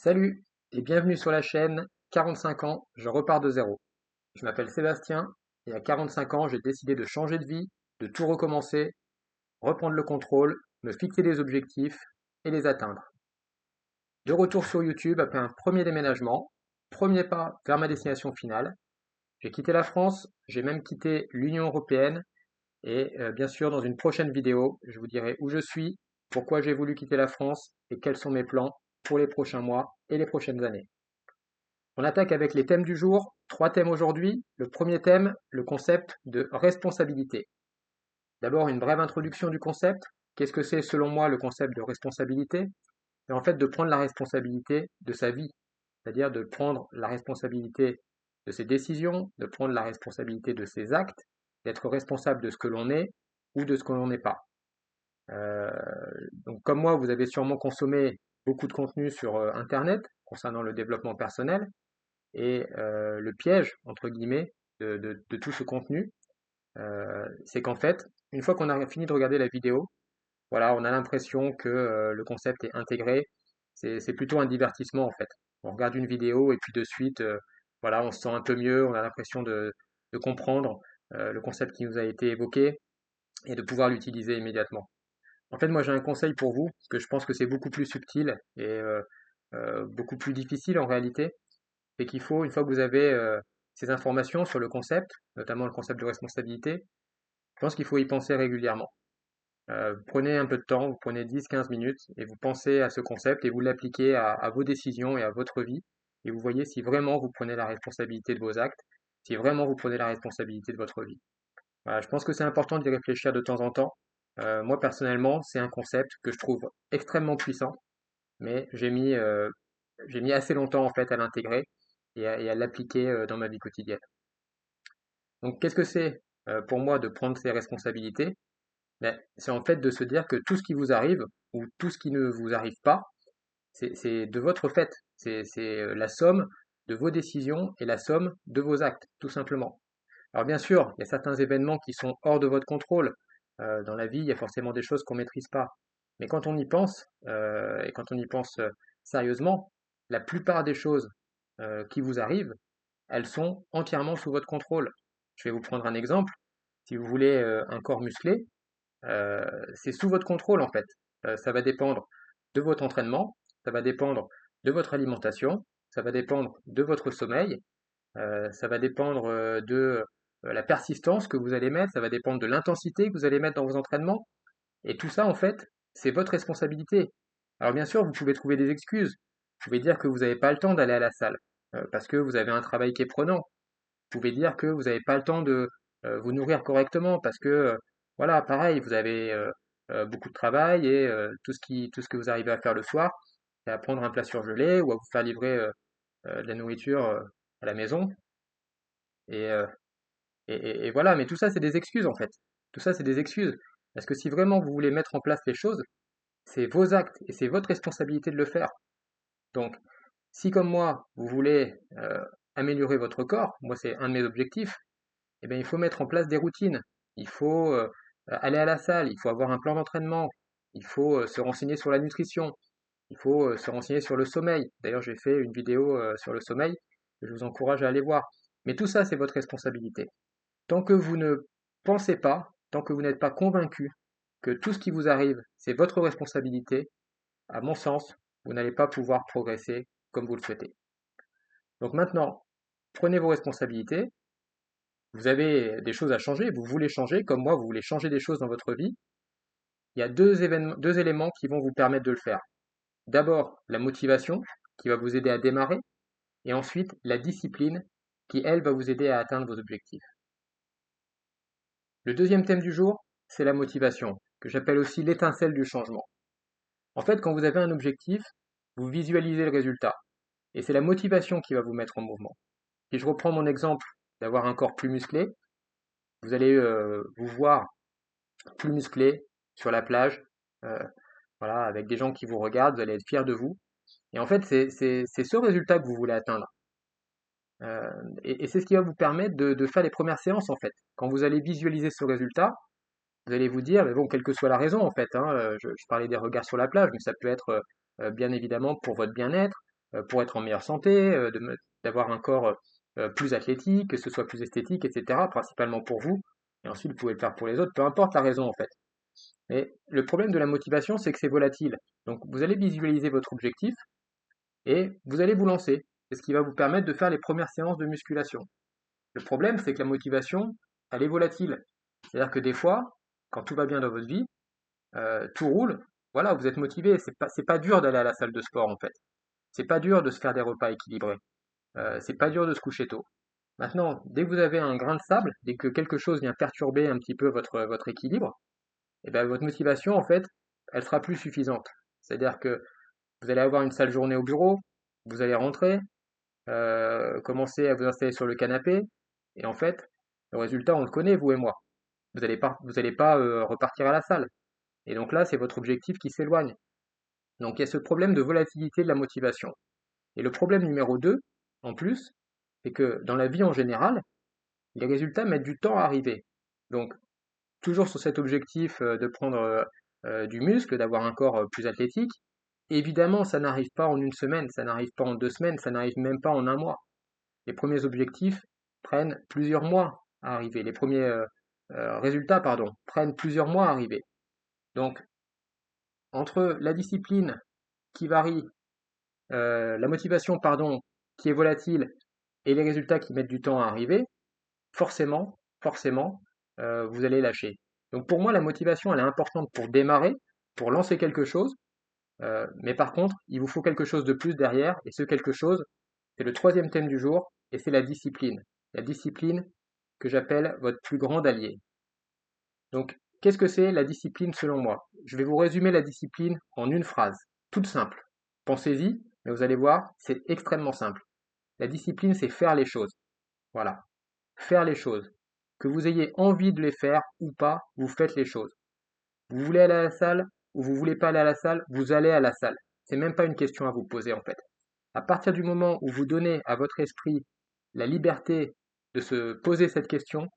Salut et bienvenue sur la chaîne 45 ans, je repars de zéro. Je m'appelle Sébastien et à 45 ans, j'ai décidé de changer de vie, de tout recommencer, reprendre le contrôle, me fixer des objectifs et les atteindre. De retour sur YouTube après un premier déménagement, premier pas vers ma destination finale. J'ai quitté la France, j'ai même quitté l'Union européenne et bien sûr dans une prochaine vidéo, je vous dirai où je suis, pourquoi j'ai voulu quitter la France et quels sont mes plans pour les prochains mois et les prochaines années. On attaque avec les thèmes du jour. Trois thèmes aujourd'hui. Le premier thème, le concept de responsabilité. D'abord, une brève introduction du concept. Qu'est-ce que c'est selon moi le concept de responsabilité? C'est en fait de prendre la responsabilité de sa vie, c'est-à-dire de prendre la responsabilité de ses décisions, de prendre la responsabilité de ses actes, d'être responsable de ce que l'on est ou de ce que l'on n'est pas. Euh, donc comme moi, vous avez sûrement consommé beaucoup de contenu sur Internet concernant le développement personnel. Et le piège, entre guillemets, de tout ce contenu, c'est qu'en fait, une fois qu'on a fini de regarder la vidéo, voilà, on a l'impression que le concept est intégré. C'est plutôt un divertissement en fait. On regarde une vidéo et puis de suite, voilà, on se sent un peu mieux, on a l'impression de comprendre le concept qui nous a été évoqué et de pouvoir l'utiliser immédiatement. En fait, moi j'ai un conseil pour vous, parce que je pense que c'est beaucoup plus subtil et beaucoup plus difficile en réalité. C'est qu'il faut, une fois que vous avez ces informations sur le concept, notamment le concept de responsabilité, je pense qu'il faut y penser régulièrement. Prenez un peu de temps, vous prenez 10-15 minutes et vous pensez à ce concept et vous l'appliquez à vos décisions et à votre vie et vous voyez si vraiment vous prenez la responsabilité de vos actes, si vraiment vous prenez la responsabilité de votre vie. Voilà, je pense que c'est important d'y réfléchir de temps en temps. Moi personnellement, c'est un concept que je trouve extrêmement puissant, mais j'ai mis assez longtemps en fait à l'intégrer et à l'appliquer dans ma vie quotidienne. Donc qu'est-ce que c'est pour moi de prendre ses responsabilités? Ben, c'est en fait de se dire que tout ce qui vous arrive ou tout ce qui ne vous arrive pas, c'est de votre fait. C'est la somme de vos décisions et la somme de vos actes, tout simplement. Alors bien sûr, il y a certains événements qui sont hors de votre contrôle. Dans la vie, il y a forcément des choses qu'on ne maîtrise pas. Mais quand on y pense, et quand on y pense sérieusement, la plupart des choses qui vous arrivent, elles sont entièrement sous votre contrôle. Je vais vous prendre un exemple. Si vous voulez un corps musclé, c'est sous votre contrôle en fait. Ça va dépendre de votre entraînement, ça va dépendre de votre alimentation, ça va dépendre de votre sommeil, ça va dépendre de la persistance que vous allez mettre, ça va dépendre de l'intensité que vous allez mettre dans vos entraînements. Et tout ça, en fait, c'est votre responsabilité. Alors bien sûr, vous pouvez trouver des excuses. Vous pouvez dire que vous n'avez pas le temps d'aller à la salle, parce que vous avez un travail qui est prenant. Vous pouvez dire que vous n'avez pas le temps de vous nourrir correctement, parce que, voilà, pareil, vous avez beaucoup de travail et tout ce que vous arrivez à faire le soir, c'est à prendre un plat surgelé ou à vous faire livrer de la nourriture à la maison. Et, euh, et voilà, mais tout ça, c'est des excuses en fait. Tout ça, c'est des excuses. Parce que si vraiment vous voulez mettre en place les choses, c'est vos actes et c'est votre responsabilité de le faire. Donc, si comme moi, vous voulez améliorer votre corps, moi c'est un de mes objectifs, eh bien, il faut mettre en place des routines. Il faut aller à la salle, il faut avoir un plan d'entraînement, il faut se renseigner sur la nutrition, il faut se renseigner sur le sommeil. D'ailleurs, j'ai fait une vidéo sur le sommeil que je vous encourage à aller voir. Mais tout ça, c'est votre responsabilité. Tant que vous ne pensez pas, tant que vous n'êtes pas convaincu que tout ce qui vous arrive, c'est votre responsabilité, à mon sens, vous n'allez pas pouvoir progresser comme vous le souhaitez. Donc maintenant, prenez vos responsabilités. Vous avez des choses à changer, vous voulez changer, comme moi, vous voulez changer des choses dans votre vie. Il y a deux éléments qui vont vous permettre de le faire. D'abord, la motivation, qui va vous aider à démarrer, et ensuite, la discipline, qui, elle, va vous aider à atteindre vos objectifs. Le deuxième thème du jour, c'est la motivation, que j'appelle aussi l'étincelle du changement. En fait, quand vous avez un objectif, vous visualisez le résultat, et c'est la motivation qui va vous mettre en mouvement. Si je reprends mon exemple d'avoir un corps plus musclé, vous allez vous voir plus musclé sur la plage, euh, voilà, avec des gens qui vous regardent, vous allez être fiers de vous. Et en fait, c'est ce résultat que vous voulez atteindre. Euh, et c'est ce qui va vous permettre de faire les premières séances, en fait. Quand vous allez visualiser ce résultat, vous allez vous dire, mais bon, quelle que soit la raison, en fait, hein, je parlais des regards sur la plage, mais ça peut être bien évidemment pour votre bien-être, pour être en meilleure santé, d'avoir un corps plus athlétique, que ce soit plus esthétique, etc., principalement pour vous, et ensuite vous pouvez le faire pour les autres, peu importe la raison en fait. Mais le problème de la motivation, c'est que c'est volatile. Donc vous allez visualiser votre objectif et vous allez vous lancer. C'est ce qui va vous permettre de faire les premières séances de musculation. Le problème, c'est que la motivation, elle est volatile. C'est-à-dire que des fois, quand tout va bien dans votre vie, tout roule, voilà, vous êtes motivé. C'est pas dur d'aller à la salle de sport en fait. C'est pas dur de se faire des repas équilibrés. C'est pas dur de se coucher tôt. Maintenant, dès que vous avez un grain de sable, dès que quelque chose vient perturber un petit peu votre équilibre, et ben votre motivation, en fait, elle sera plus suffisante. C'est-à-dire que vous allez avoir une sale journée au bureau, vous allez rentrer, commencer à vous installer sur le canapé, et en fait, le résultat, on le connaît, vous et moi. Vous allez pas repartir à la salle. Et donc là, c'est votre objectif qui s'éloigne. Donc il y a ce problème de volatilité de la motivation. Et le problème numéro 2, en plus, c'est que dans la vie en général, les résultats mettent du temps à arriver. Donc toujours sur cet objectif de prendre du muscle, d'avoir un corps plus athlétique, évidemment, ça n'arrive pas en une semaine, ça n'arrive pas en 2 semaines, ça n'arrive même pas en un mois. Les premiers objectifs prennent plusieurs mois à arriver. Les premiers résultats, pardon, prennent plusieurs mois à arriver. Donc, entre la discipline qui varie, la motivation, pardon, qui est volatile, et les résultats qui mettent du temps à arriver, forcément, vous allez lâcher. Donc pour moi, la motivation, elle est importante pour démarrer, pour lancer quelque chose, mais par contre, il vous faut quelque chose de plus derrière, et ce quelque chose, c'est le troisième thème du jour, et c'est la discipline. La discipline que j'appelle votre plus grand allié. Donc, qu'est-ce que c'est la discipline selon moi? Je vais vous résumer la discipline en une phrase, toute simple. Pensez-y, mais vous allez voir, c'est extrêmement simple. La discipline, c'est faire les choses. Voilà. Faire les choses. Que vous ayez envie de les faire ou pas, vous faites les choses. Vous voulez aller à la salle ou vous voulez pas aller à la salle, vous allez à la salle. C'est même pas une question à vous poser en fait. À partir du moment où vous donnez à votre esprit la liberté de se poser cette question,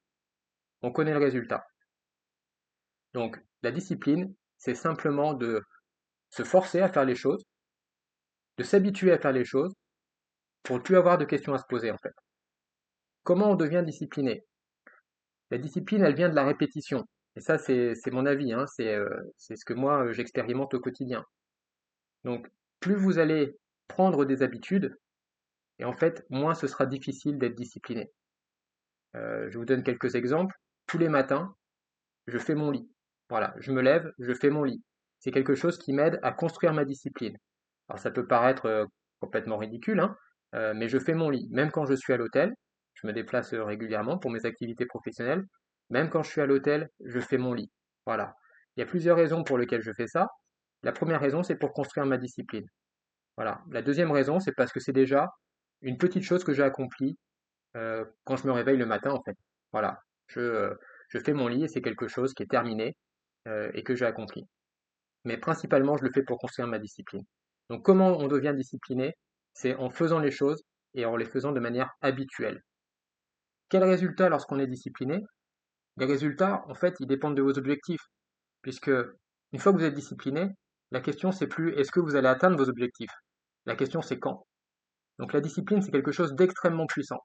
on connaît le résultat. Donc la discipline, c'est simplement de se forcer à faire les choses, de s'habituer à faire les choses pour ne plus avoir de questions à se poser en fait. Comment on devient discipliné? La discipline, elle vient de la répétition. Et ça, c'est mon avis, hein, c'est ce que moi j'expérimente au quotidien. Donc, plus vous allez prendre des habitudes, et en fait, moins ce sera difficile d'être discipliné. Je vous donne quelques exemples. Tous les matins, je fais mon lit. Voilà, je me lève, je fais mon lit. C'est quelque chose qui m'aide à construire ma discipline. Alors ça peut paraître complètement ridicule, hein, mais je fais mon lit. Même quand je suis à l'hôtel, je me déplace régulièrement pour mes activités professionnelles. Même quand je suis à l'hôtel, je fais mon lit. Voilà. Il y a plusieurs raisons pour lesquelles je fais ça. La première raison, c'est pour construire ma discipline. Voilà. La deuxième raison, c'est parce que c'est déjà une petite chose que j'ai accomplie quand je me réveille le matin, en fait. Voilà. Je fais mon lit et c'est quelque chose qui est terminé et que j'ai accompli. Mais principalement, je le fais pour construire ma discipline. Donc, comment on devient discipliné? C'est en faisant les choses et en les faisant de manière habituelle. Quel résultat lorsqu'on est discipliné? Les résultats, en fait, ils dépendent de vos objectifs, puisque une fois que vous êtes discipliné, la question c'est plus est-ce que vous allez atteindre vos objectifs? La question c'est quand. Donc la discipline, c'est quelque chose d'extrêmement puissant.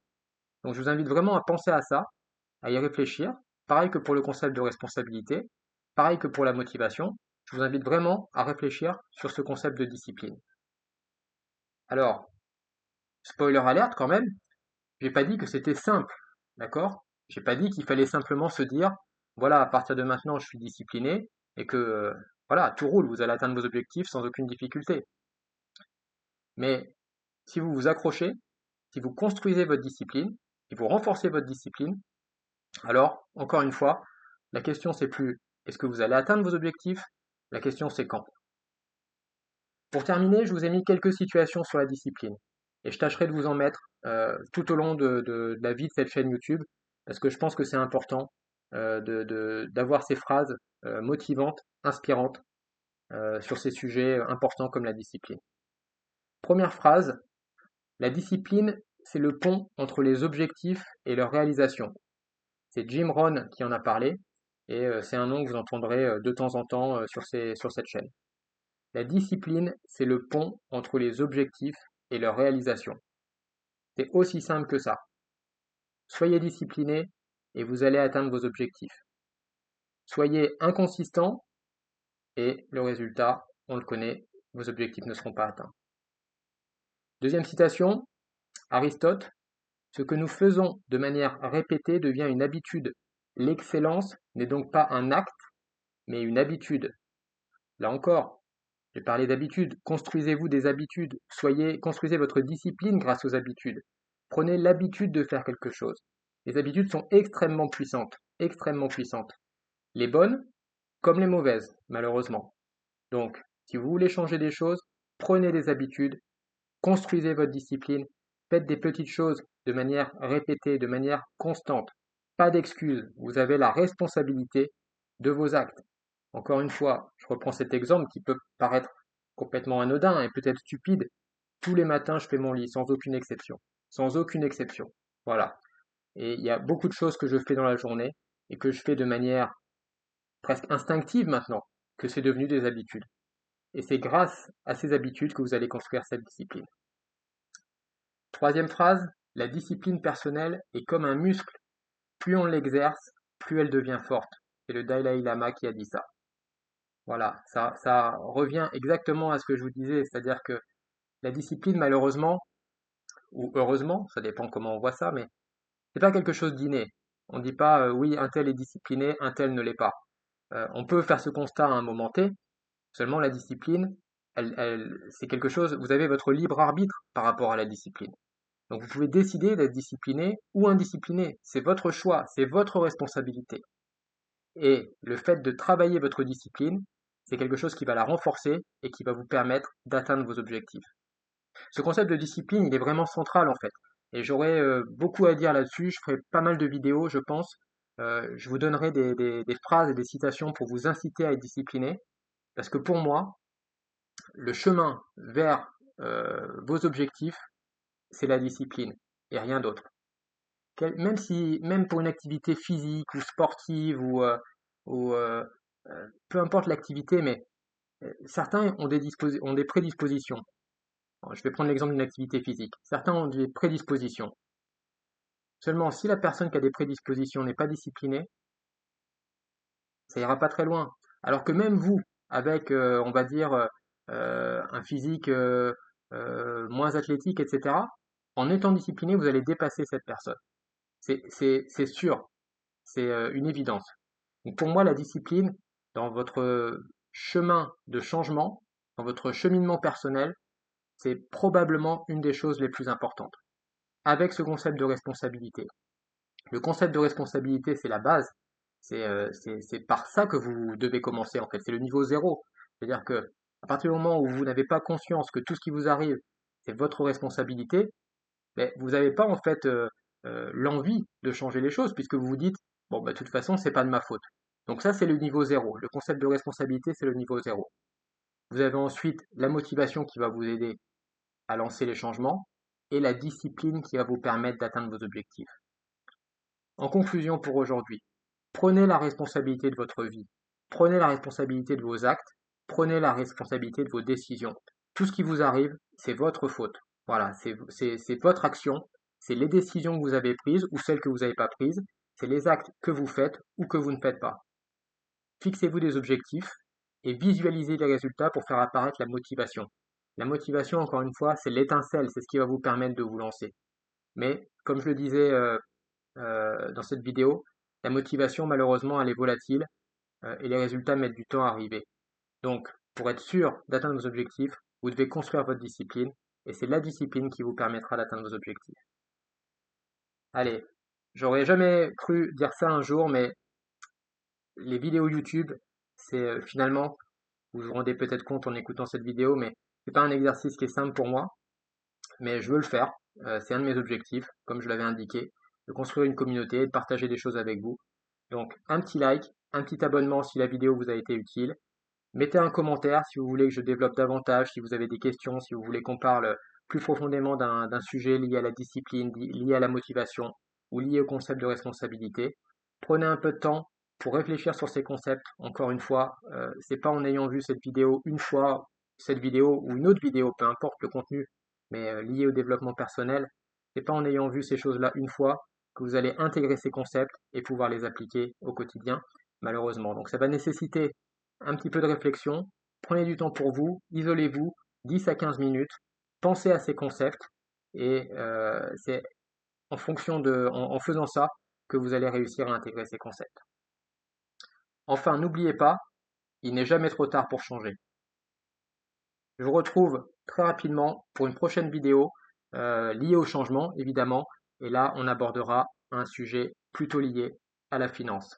Donc je vous invite vraiment à penser à ça, à y réfléchir. Pareil que pour le concept de responsabilité, pareil que pour la motivation. Je vous invite vraiment à réfléchir sur ce concept de discipline. Alors, spoiler alerte quand même, j'ai pas dit que c'était simple, d'accord? J'ai pas dit qu'il fallait simplement se dire, voilà, à partir de maintenant, je suis discipliné et que, voilà, tout roule, vous allez atteindre vos objectifs sans aucune difficulté. Mais si vous vous accrochez, si vous construisez votre discipline, si vous renforcez votre discipline, alors, encore une fois, la question c'est plus est-ce que vous allez atteindre vos objectifs? La question c'est quand. Pour terminer, je vous ai mis quelques situations sur la discipline et je tâcherai de vous en mettre tout au long de la vie de cette chaîne YouTube parce que je pense que c'est important d'avoir ces phrases motivantes, inspirantes sur ces sujets importants comme la discipline. Première phrase, la discipline, c'est le pont entre les objectifs et leur réalisation. C'est Jim Rohn qui en a parlé et c'est un nom que vous entendrez de temps en temps sur cette chaîne. La discipline, c'est le pont entre les objectifs et leur réalisation. C'est aussi simple que ça. Soyez discipliné et vous allez atteindre vos objectifs. Soyez inconsistant et le résultat, on le connaît, vos objectifs ne seront pas atteints. Deuxième citation, Aristote, ce que nous faisons de manière répétée devient une habitude. L'excellence n'est donc pas un acte, mais une habitude. Là encore, j'ai parlé d'habitude. Construisez-vous des habitudes. Construisez votre discipline grâce aux habitudes. Prenez l'habitude de faire quelque chose. Les habitudes sont extrêmement puissantes, extrêmement puissantes. Les bonnes comme les mauvaises, malheureusement. Donc, si vous voulez changer des choses, prenez des habitudes, construisez votre discipline, faites des petites choses de manière répétée, de manière constante. Pas d'excuses, vous avez la responsabilité de vos actes. Encore une fois, je reprends cet exemple qui peut paraître complètement anodin et peut-être stupide. Tous les matins, je fais mon lit, sans aucune exception. Sans aucune exception. Voilà. Et il y a beaucoup de choses que je fais dans la journée et que je fais de manière presque instinctive maintenant, que c'est devenu des habitudes. Et c'est grâce à ces habitudes que vous allez construire cette discipline. Troisième phrase, la discipline personnelle est comme un muscle. Plus on l'exerce, plus elle devient forte. C'est le Dalai Lama qui a dit ça. Voilà, ça revient exactement à ce que je vous disais, c'est-à-dire que la discipline, malheureusement, ou heureusement, ça dépend comment on voit ça, mais c'est pas quelque chose d'inné. On ne dit pas oui, un tel est discipliné, un tel ne l'est pas. On peut faire ce constat à un moment T, seulement la discipline, c'est quelque chose, vous avez votre libre arbitre par rapport à la discipline. Donc vous pouvez décider d'être discipliné ou indiscipliné. C'est votre choix, c'est votre responsabilité. Et le fait de travailler votre discipline, c'est quelque chose qui va la renforcer et qui va vous permettre d'atteindre vos objectifs. Ce concept de discipline, il est vraiment central en fait. Et j'aurais beaucoup à dire là-dessus, je ferai pas mal de vidéos, je pense. Je vous donnerai des phrases et des citations pour vous inciter à être discipliné. Parce que pour moi, le chemin vers vos objectifs, c'est la discipline et rien d'autre. Même pour une activité physique ou sportive ou peu importe l'activité, mais certains ont des prédispositions. Alors, je vais prendre l'exemple d'une activité physique. Certains ont des prédispositions. Seulement, si la personne qui a des prédispositions n'est pas disciplinée, ça ira pas très loin. Alors que même vous, avec, on va dire, un physique moins athlétique, etc., en étant discipliné, vous allez dépasser cette personne. C'est sûr, c'est une évidence. Donc pour moi, la discipline, dans votre chemin de changement, dans votre cheminement personnel, c'est probablement une des choses les plus importantes. Avec ce concept de responsabilité. Le concept de responsabilité, c'est la base. C'est par ça que vous devez commencer, en fait. C'est le niveau zéro. C'est-à-dire que à partir du moment où vous n'avez pas conscience que tout ce qui vous arrive, c'est votre responsabilité, mais vous n'avez pas en fait l'envie de changer les choses puisque vous vous dites bon bah de toute façon c'est pas de ma faute. Donc ça c'est le niveau zéro. Le concept de responsabilité c'est le niveau zéro. Vous avez ensuite la motivation qui va vous aider à lancer les changements et la discipline qui va vous permettre d'atteindre vos objectifs. En conclusion pour aujourd'hui, prenez la responsabilité de votre vie, prenez la responsabilité de vos actes, prenez la responsabilité de vos décisions. Tout ce qui vous arrive, c'est votre faute. Voilà, c'est votre action, c'est les décisions que vous avez prises ou celles que vous n'avez pas prises, c'est les actes que vous faites ou que vous ne faites pas. Fixez-vous des objectifs et visualisez les résultats pour faire apparaître la motivation. La motivation, encore une fois, c'est l'étincelle, c'est ce qui va vous permettre de vous lancer. Mais, comme je le disais dans cette vidéo, la motivation, malheureusement, elle est volatile et les résultats mettent du temps à arriver. Donc, pour être sûr d'atteindre vos objectifs, vous devez construire votre discipline et c'est la discipline qui vous permettra d'atteindre vos objectifs. Allez, j'aurais jamais cru dire ça un jour, mais les vidéos YouTube, c'est finalement, vous vous rendez peut-être compte en écoutant cette vidéo, mais c'est pas un exercice qui est simple pour moi, mais je veux le faire. C'est un de mes objectifs, comme je l'avais indiqué, de construire une communauté, de partager des choses avec vous. Donc, un petit like, un petit abonnement si la vidéo vous a été utile. Mettez un commentaire si vous voulez que je développe davantage, si vous avez des questions, si vous voulez qu'on parle plus profondément d'un sujet lié à la discipline, lié à la motivation ou lié au concept de responsabilité. Prenez un peu de temps pour réfléchir sur ces concepts. Encore une fois, c'est pas en ayant vu cette vidéo une fois, cette vidéo ou une autre vidéo, peu importe le contenu, mais liées au développement personnel. C'est pas en ayant vu ces choses-là une fois que vous allez intégrer ces concepts et pouvoir les appliquer au quotidien, malheureusement. Donc ça va nécessiter un petit peu de réflexion. Prenez du temps pour vous, isolez-vous 10 à 15 minutes, pensez à ces concepts et c'est en faisant ça que vous allez réussir à intégrer ces concepts. Enfin, n'oubliez pas, il n'est jamais trop tard pour changer. Je vous retrouve très rapidement pour une prochaine vidéo liée au changement, évidemment, et là, on abordera un sujet plutôt lié à la finance.